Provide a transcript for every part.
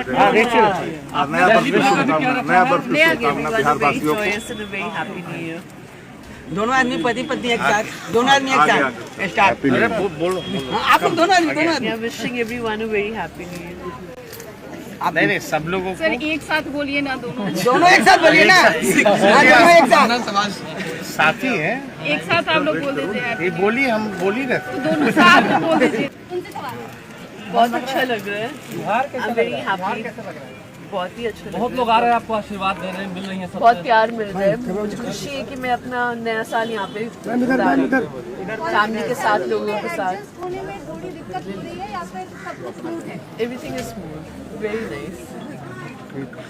बिहार वासियों को दोनों आदमी पति पत्नी एक साथ, दोनों आदमी एक साथ स्टार्ट। बोलो आप लोग दोनों आदमी wishing everyone a very happy new year. नहीं सब लोगों सर एक साथ बोलिए ना, दोनों एक साथ बोलिए ना, दोनों एक साथ। साथी हैं, एक साथ आप लोग बोल देते हैं, ये बोली हम बोली रहते तो दोनों साथ बोल दीजिए। बहुत अच्छा लग रहा है, आई एम वेरी हैप्पी, बहुत ही अच्छा। बहुत लोग आ रहे हैं आपको आशीर्वाद दे रहे हैं, मिल रही हैं सब। बहुत प्यार मिल रहा है, मुझे खुशी है कि मैं अपना नया साल यहाँ पे फैमिली के साथ, लोगों के साथ। होने में थोड़ी दिक्कत हो रही है या फिर सब कुछ स्मूथ है? Everything is smooth, very nice.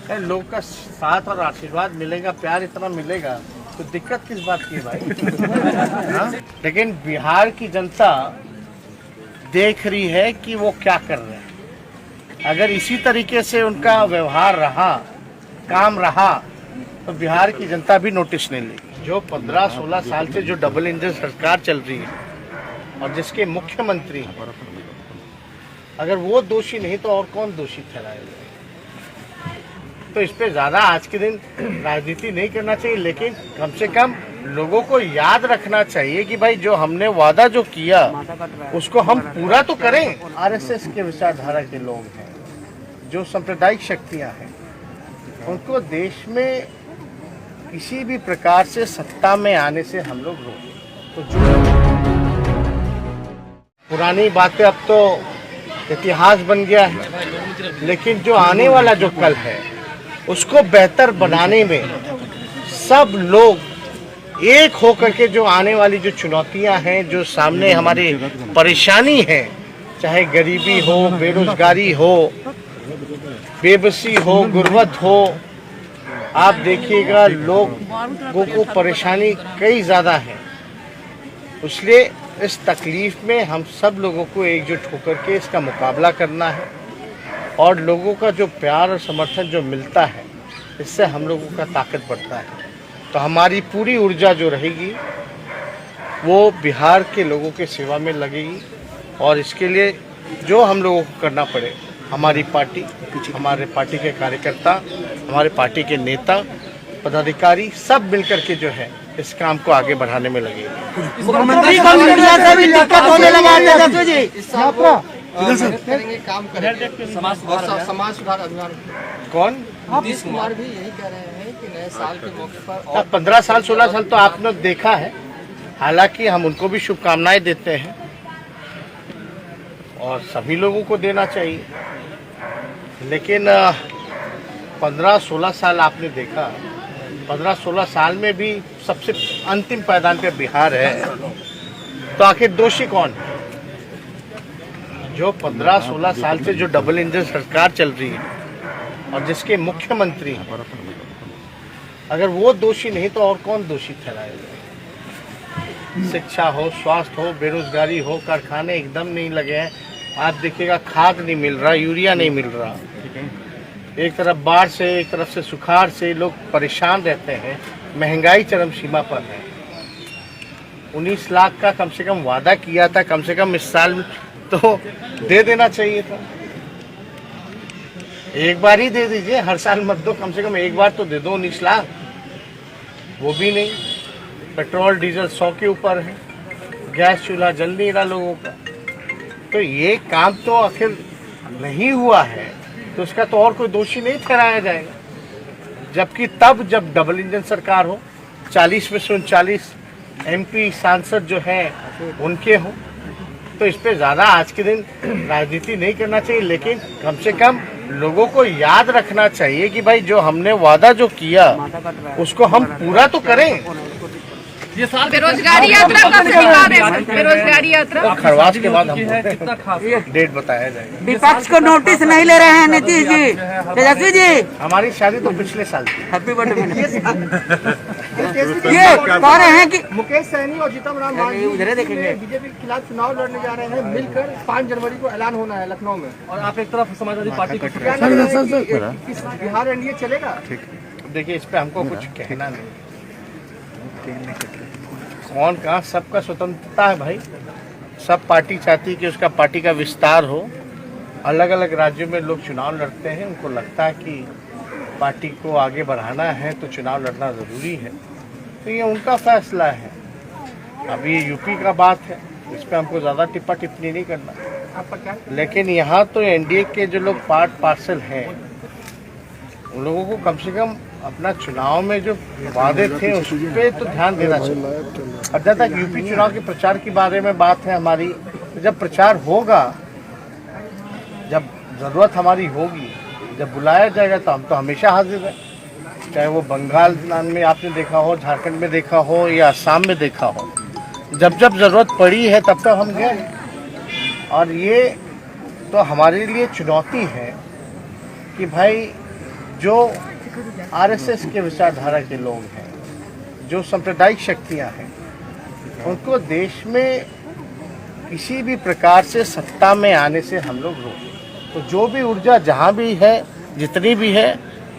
हैं। लोग का साथ और आशीर्वाद मिलेगा, प्यार इतना मिलेगा तो दिक्कत किस बात की है भाई? हाँ? लेकिन बिहार की जनता देख रही है कि वो क्या कर रहे हैं। अगर इसी तरीके से उनका व्यवहार रहा, काम रहा, तो बिहार की जनता भी नोटिस नहीं लेगी। जो 15-16 साल से जो डबल इंजन सरकार चल रही है और जिसके मुख्यमंत्री हैं, अगर वो दोषी नहीं तो और कौन दोषी ठहराएगा? तो इस पे ज्यादा आज के दिन राजनीति नहीं करना चाहिए, लेकिन कम से कम लोगों को याद रखना चाहिए कि भाई जो हमने वादा जो किया उसको हम पूरा तो करें। आरएसएस के विचारधारा के लोग हैं, जो सांप्रदायिक शक्तियां हैं, उनको देश में किसी भी प्रकार से सत्ता में आने से हम लोग रोकें। तो जो पुरानी बातें अब तो इतिहास बन गया है, लेकिन जो आने वाला जो कल है उसको बेहतर बनाने में सब लोग एक होकर के, जो आने वाली जो चुनौतियां हैं, जो सामने हमारी परेशानी है, चाहे गरीबी हो, बेरोजगारी हो, बेबसी हो, गुर्बत हो, आप देखिएगा लोगों को परेशानी कई ज़्यादा है। इसलिए इस तकलीफ में हम सब लोगों को एकजुट होकर के इसका मुकाबला करना है और लोगों का जो प्यार और समर्थन जो मिलता है, इससे हम लोगों का ताकत बढ़ता है। तो हमारी पूरी ऊर्जा जो रहेगी वो बिहार के लोगों के सेवा में लगेगी और इसके लिए जो हम लोगों को करना पड़े, हमारी पार्टी, हमारे पार्टी के कार्यकर्ता, हमारे पार्टी के नेता, पदाधिकारी सब मिलकर के जो है इस काम को आगे बढ़ाने में लगेंगे। काम करेंगे समाज सुधार अभियान। कौन? नीतीश कुमार भी यही कह रहे हैं कि नए साल के मौके पर और 15-16 साल तो आपने देखा है, हालांकि हम उनको भी शुभकामनाएं देते हैं और सभी लोगों को देना चाहिए, लेकिन 15-16 साल आपने देखा, 15-16 साल में भी सबसे अंतिम पायदान पे बिहार है, तो आखिर दोषी कौन है? जो 15-16 साल से जो डबल इंजन सरकार चल रही है और जिसके मुख्यमंत्री हैं, अगर वो दोषी नहीं तो और कौन दोषी ठहराएगा? शिक्षा हो, स्वास्थ्य हो, बेरोजगारी हो, कारखाने एकदम नहीं लगे हैं। आप देखिएगा खाद नहीं मिल रहा, यूरिया नहीं मिल रहा, एक तरफ बाढ़ से, एक तरफ से सुखाड़ से लोग परेशान रहते हैं, महंगाई चरम सीमा पर है। 19 लाख का कम से कम वादा किया था, कम से कम इस साल तो दे देना चाहिए था। एक बार ही दे दीजिए, हर साल मत दो, कम से कम एक बार तो दे दो 19 लाख, वो भी नहीं। पेट्रोल डीजल 100 के ऊपर है, गैस चूल्हा जल नहीं रहा लोगों का, तो ये काम तो आखिर नहीं हुआ है, तो उसका तो और कोई दोषी नहीं ठहराया जाएगा। जबकि तब जब डबल इंजन सरकार हो, 40 में से 39 MP सांसद जो हैं उनके हों, तो इस पे ज़्यादा आज के दिन राजनीति नहीं करना चाहिए, लेकिन कम से कम लोगों को याद रखना चाहिए कि भाई जो हमने वादा जो किया उसको हम पूरा तो करें। बेरोजगारी यात्रा कब से निकाल रहे हैं? बेरोजगारी यात्रा खरवास के बाद हम डेट बताया जाएगा। विपक्ष को नोटिस नहीं ले रहे हैं नीतीश जी, तेजस्वी जी। हमारी शादी तो पिछले साल थी। Happy birthday. ये कह रहे हैं कि मुकेश सहनी और जीतन राम मांझी उधर देखेंगे, बीजेपी के खिलाफ चुनाव लड़ने जा रहे हैं, मिलकर 5 जनवरी को ऐलान होना है लखनऊ में। और आप एक तरफ समाजवादी पार्टी को क्या लग रहा है कि बिहार एनडीए चलेगा? देखिए इस पे हमको कुछ कहना नहीं, कौन कहाँ, सबका स्वतंत्रता है भाई। सब पार्टी चाहती है कि उसका पार्टी का विस्तार हो, अलग अलग राज्यों में लोग चुनाव लड़ते हैं, उनको लगता है कि पार्टी को आगे बढ़ाना है तो चुनाव लड़ना ज़रूरी है, तो ये उनका फैसला है। अभी ये यूपी का बात है, इस पर हमको ज़्यादा टिप्पा टिप्पणी नहीं करना, लेकिन यहाँ तो एनडीए के जो लोग पार्ट पार्सल हैं उन लोगों को कम से कम अपना चुनाव में जो वादे थे उस पर तो ध्यान देना चाहिए। अब जब तक यूपी चुनाव के प्रचार के बारे में बात है हमारी, तो जब प्रचार होगा, जब ज़रूरत हमारी होगी, जब बुलाया जाएगा तो हम तो हमेशा हाजिर हैं, चाहे वो बंगाल में आपने देखा हो, झारखंड में देखा हो या असम में देखा हो। जब जब ज़रूरत पड़ी है तब तक हम गए, और ये तो हमारे लिए चुनौती है कि भाई जो आरएसएस के विचारधारा के लोग हैं, जो सांप्रदायिक शक्तियां हैं, उनको देश में किसी भी प्रकार से सत्ता में आने से हम लोग रोकें। तो जो भी ऊर्जा जहां भी है, जितनी भी है,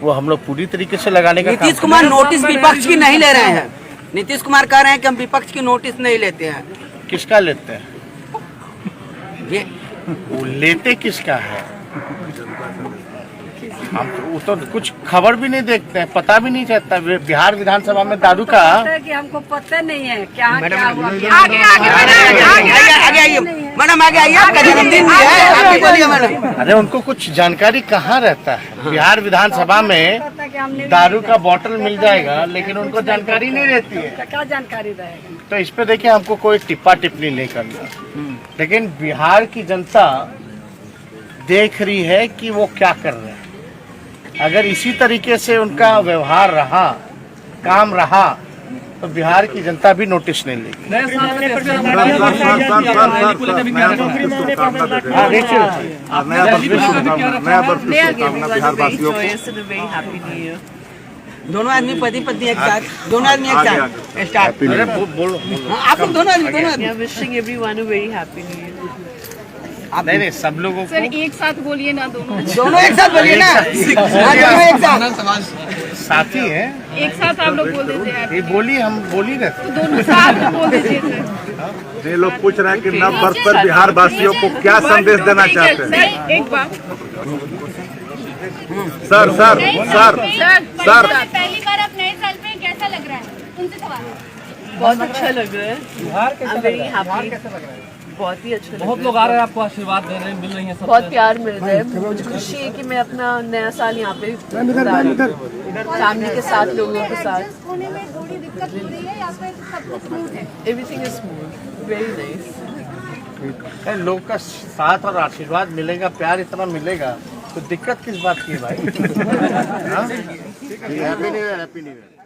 वो हम लोग पूरी तरीके से लगाने का नीतीश कुमार नोटिस विपक्ष की नहीं ले रहे हैं। नीतीश कुमार कह रहे हैं कि हम विपक्ष की नोटिस नहीं लेते हैं। किसका लेते हैं? ये वो लेते किसका है? हम तो कुछ खबर भी नहीं देखते हैं, पता भी नहीं चलता। बिहार विधानसभा में दारू का कि हमको पता नहीं है क्या क्या हुआ। आगे आगे आगे आइए मैडम, आगे आइए, आपका जन्मदिन भी है, आप भी बोलिए मैडम। अरे उनको कुछ जानकारी कहाँ रहता है? बिहार विधानसभा में दारू का बोतल मिल जाएगा, लेकिन उनको जानकारी नहीं रहती है। क्या जानकारी रहेगा? तो इस पे देखिए, हमको कोई टिप्पा टिप्पणी नहीं करना, लेकिन बिहार की जनता देख रही है कि वो क्या कर रहे हैं। अगर इसी तरीके से उनका व्यवहार रहा, काम रहा, तो बिहार की जनता भी नोटिस नहीं लेगी। नए साल में कैसे रैली को लेकर भी क्या रखा है? दोनों आदमी पति पत्नी एक साथ, दोनों आदमी एक साथ स्टार्ट। अरे बोलो, आप लोग दोनों आदमी wishing everyone a very happy new year. नहीं सब लोगों सर को एक साथ बोलिए ना, दोनों दोनों एक साथ बोलिए ना। दोनों एक साथ साथी है, एक साथ आप लोग बोल देते हैं। ये बोली हम बोली ना। तो दोनों साथ बोल दीजिए सर। ये लोग पूछ रहे हैं कि नव वर्ष पर बिहार वासियों को क्या संदेश देना चाहते हैं? सर एक बार सर सर सर सर पहली बार आप नए साल में कैसा लग रहा है? उनसे सवाल। बहुत अच्छा लग रहा है। I'm very happy। बहुत ही अच्छा लग बहुत रहा लोग आ रहे हैं, आपको आशीर्वाद दे रहे हैं, मिल रही हैं है। सब। बहुत प्यार मिल रहा है। मुझे खुशी है कि मैं अपना नया साल यहाँ पे फैमिली के साथ, लोगों के साथ। होने में थोड़ी दिक्कत हो रही है या फिर सब कुछ स्मूथ है? Everything is smooth, very nice. लोग का साथ और आशीर्वाद मिलेगा, प्यार इतना मिलेगा, तो दिक्कत किस बात की है भाई? Happy new year, happy new year.